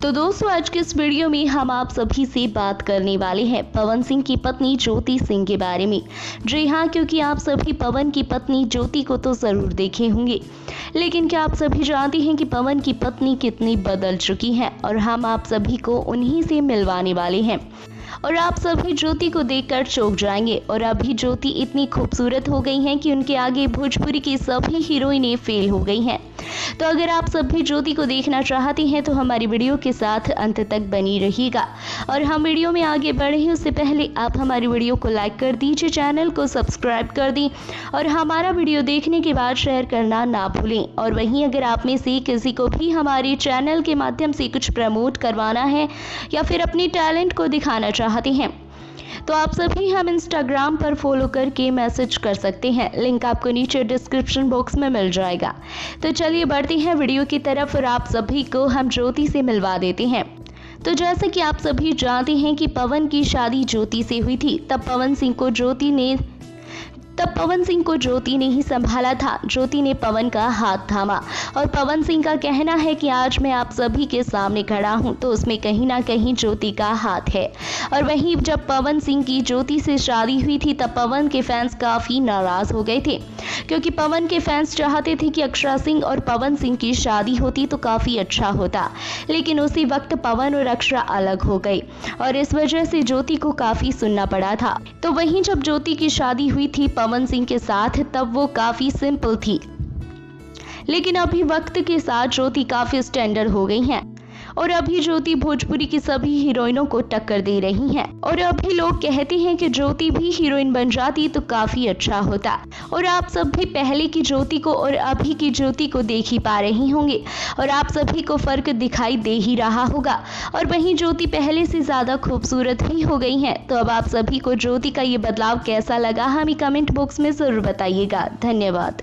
तो दोस्तों, आज के इस वीडियो में हम आप सभी से बात करने वाले हैं पवन सिंह की पत्नी ज्योति सिंह के बारे में। जी हाँ, क्योंकि आप सभी पवन की पत्नी ज्योति को तो जरूर देखे होंगे, लेकिन क्या आप सभी जानते हैं कि पवन की पत्नी कितनी बदल चुकी है। और हम आप सभी को उन्हीं से मिलवाने वाले हैं और आप सभी ज्योति को देखकर चौंक जाएंगे। और अभी ज्योति इतनी खूबसूरत हो गई हैं कि उनके आगे भोजपुरी की सभी हीरोइनें फेल हो गई हैं। तो अगर आप सभी ज्योति को देखना चाहते हैं तो हमारी वीडियो के साथ अंत तक बनी रहिएगा। और हम वीडियो में आगे बढ़े उससे पहले आप हमारी वीडियो को लाइक कर दीजिए, चैनल को सब्सक्राइब कर दें और हमारा वीडियो देखने के बाद शेयर करना ना भूलें। और वहीं अगर आप में से किसी को भी हमारे चैनल के माध्यम से कुछ प्रमोट करवाना है या फिर अपने टैलेंट को दिखाना चाहते हैं तो आप सभी हम इंस्टाग्राम पर फॉलो करके मैसेज कर सकते हैं। लिंक आपको नीचे डिस्क्रिप्शन बॉक्स में मिल जाएगा। तो चलिए बढ़ते हैं वीडियो की तरफ और आप सभी को हम ज्योति से मिलवा देते हैं। तो जैसे कि आप सभी जानते हैं कि पवन की शादी ज्योति से हुई थी, तब पवन सिंह को ज्योति ने ही संभाला था। ज्योति ने पवन का हाथ थामा और पवन सिंह का कहना है कि आज मैं आप सभी के सामने खड़ा हूं तो उसमें कहीं ना कहीं ज्योति का हाथ है। और वहीं जब पवन सिंह की ज्योति से शादी हुई थी तब पवन के फैंस काफी नाराज हो गए थे, क्योंकि पवन के फैंस चाहते थे कि अक्षरा सिंह और पवन सिंह की शादी होती तो काफी अच्छा होता, लेकिन उसी वक्त पवन और अक्षरा अलग हो गई और इस वजह से ज्योति को काफी सुनना पड़ा था। तो वहीं जब ज्योति की शादी हुई थी पवन सिंह के साथ तब वो काफी सिंपल थी, लेकिन अभी वक्त के साथ ज्योति काफी स्टैंडर्ड हो गई हैं और अभी ज्योति भोजपुरी की सभी हीरोइनों को टक्कर दे रही हैं। और अभी लोग कहते हैं कि ज्योति भी हीरोइन बन जाती तो काफी अच्छा होता। और आप सब भी पहले की ज्योति को और अभी की ज्योति को देख ही पा रहे होंगे और आप सभी को फर्क दिखाई दे ही रहा होगा। और वहीं ज्योति पहले से ज्यादा खूबसूरत भी हो गई हैं। तो अब आप सभी को ज्योति का ये बदलाव कैसा लगा हमें कमेंट बॉक्स में जरूर बताइएगा। धन्यवाद।